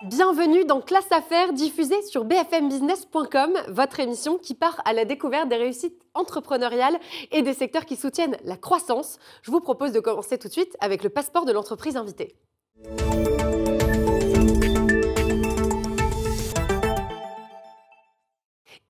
Bienvenue dans Classe Affaires, diffusée sur bfmbusiness.com, votre émission qui part à la découverte des réussites entrepreneuriales et des secteurs qui soutiennent la croissance. Je vous propose de commencer tout de suite avec le passeport de l'entreprise invitée.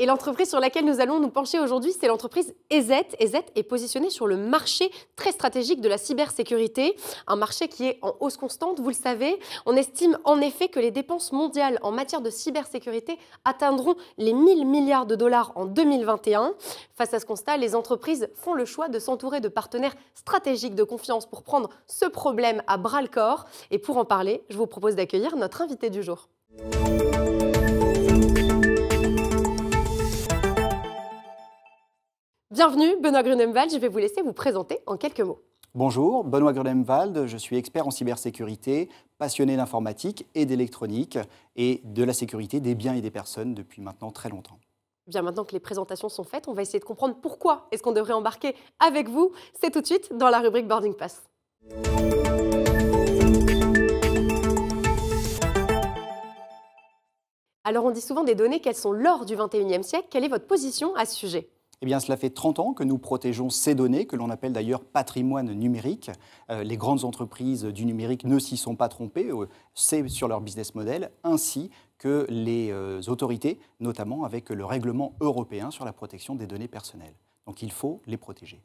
Et l'entreprise sur laquelle nous allons nous pencher aujourd'hui, c'est l'entreprise EZ. EZ est positionnée sur le marché très stratégique de la cybersécurité, un marché qui est en hausse constante, vous le savez. On estime en effet que les dépenses mondiales en matière de cybersécurité atteindront les 1000 milliards de dollars en 2021. Face à ce constat, les entreprises font le choix de s'entourer de partenaires stratégiques de confiance pour prendre ce problème à bras-le-corps. Et pour en parler, je vous propose d'accueillir notre invité du jour. Bienvenue, Benoît Grunemwald. Je vais vous laisser vous présenter en quelques mots. Bonjour, Benoît Grunemwald. Je suis expert en cybersécurité, passionné d'informatique et d'électronique et de la sécurité des biens et des personnes depuis maintenant très longtemps. Bien, maintenant que les présentations sont faites, on va essayer de comprendre pourquoi est-ce qu'on devrait embarquer avec vous. C'est tout de suite dans la rubrique Boarding Pass. Alors, on dit souvent des données qu'elles sont l'or du 21e siècle. Quelle est votre position à ce sujet ? Eh bien, cela fait 30 ans que nous protégeons ces données, que l'on appelle d'ailleurs patrimoine numérique. Les grandes entreprises du numérique ne s'y sont pas trompées, c'est sur leur business model, ainsi que les autorités, notamment avec le règlement européen sur la protection des données personnelles. Donc il faut les protéger.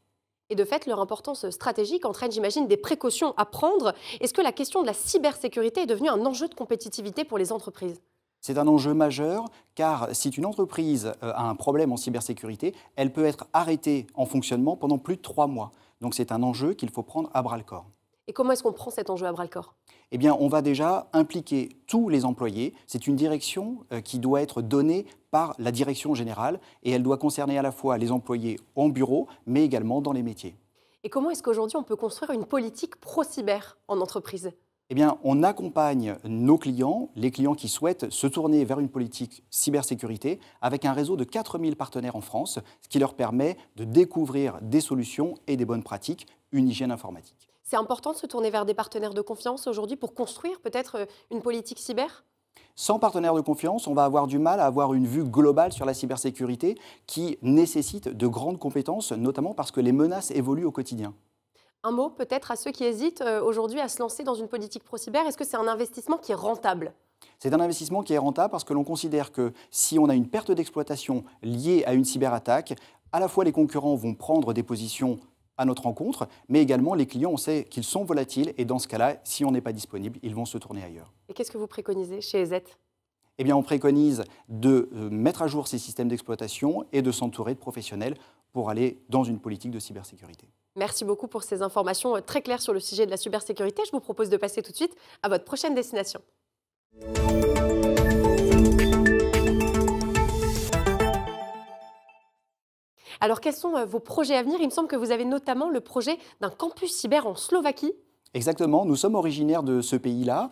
Et de fait, leur importance stratégique entraîne, j'imagine, des précautions à prendre. Est-ce que la question de la cybersécurité est devenue un enjeu de compétitivité pour les entreprises ? C'est un enjeu majeur car si une entreprise a un problème en cybersécurité, elle peut être arrêtée en fonctionnement pendant plus de 3 mois. Donc c'est un enjeu qu'il faut prendre à bras-le-corps. Et comment est-ce qu'on prend cet enjeu à bras-le-corps ? Eh bien, on va déjà impliquer tous les employés. C'est une direction qui doit être donnée par la direction générale et elle doit concerner à la fois les employés en bureau, mais également dans les métiers. Et comment est-ce qu'aujourd'hui on peut construire une politique pro-cyber en entreprise ? Eh bien, on accompagne nos clients, les clients qui souhaitent se tourner vers une politique cybersécurité avec un réseau de 4000 partenaires en France, ce qui leur permet de découvrir des solutions et des bonnes pratiques, une hygiène informatique. C'est important de se tourner vers des partenaires de confiance aujourd'hui pour construire peut-être une politique cyber ? Sans partenaires de confiance, on va avoir du mal à avoir une vue globale sur la cybersécurité qui nécessite de grandes compétences, notamment parce que les menaces évoluent au quotidien. Un mot peut-être à ceux qui hésitent aujourd'hui à se lancer dans une politique pro-cyber. Est-ce que c'est un investissement qui est rentable ? C'est un investissement qui est rentable parce que l'on considère que si on a une perte d'exploitation liée à une cyberattaque, à la fois les concurrents vont prendre des positions à notre rencontre, mais également les clients, on sait qu'ils sont volatiles et dans ce cas-là, si on n'est pas disponible, ils vont se tourner ailleurs. Et qu'est-ce que vous préconisez chez EZ ? Eh bien, on préconise de mettre à jour ces systèmes d'exploitation et de s'entourer de professionnels pour aller dans une politique de cybersécurité. Merci beaucoup pour ces informations très claires sur le sujet de la cybersécurité. Je vous propose de passer tout de suite à votre prochaine destination. Alors, quels sont vos projets à venir ? Il me semble que vous avez notamment le projet d'un campus cyber en Slovaquie. Exactement, nous sommes originaires de ce pays-là,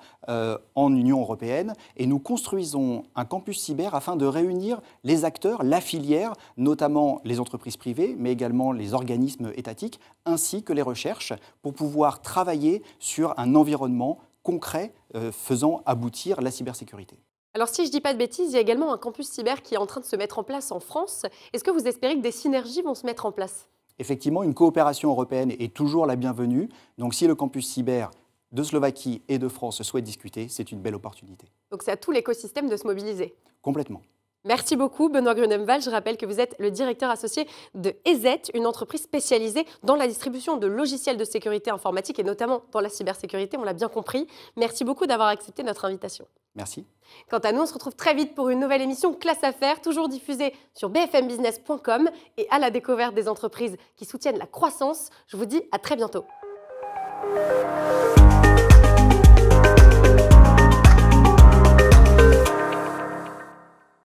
en Union européenne, et nous construisons un campus cyber afin de réunir les acteurs, la filière, notamment les entreprises privées, mais également les organismes étatiques, ainsi que les recherches, pour pouvoir travailler sur un environnement concret faisant aboutir la cybersécurité. Alors, si je ne dis pas de bêtises, il y a également un campus cyber qui est en train de se mettre en place en France. Est-ce que vous espérez que des synergies vont se mettre en place ? Effectivement, une coopération européenne est toujours la bienvenue. Donc si le campus cyber de Slovaquie et de France souhaite discuter, c'est une belle opportunité. Donc c'est à tout l'écosystème de se mobiliser. Complètement. Merci beaucoup Benoît Grunemwald. Je rappelle que vous êtes le directeur associé de EZ, une entreprise spécialisée dans la distribution de logiciels de sécurité informatique et notamment dans la cybersécurité, on l'a bien compris. Merci beaucoup d'avoir accepté notre invitation. Merci. Quant à nous, on se retrouve très vite pour une nouvelle émission Classe Affaires, toujours diffusée sur bfmbusiness.com et à la découverte des entreprises qui soutiennent la croissance. Je vous dis à très bientôt.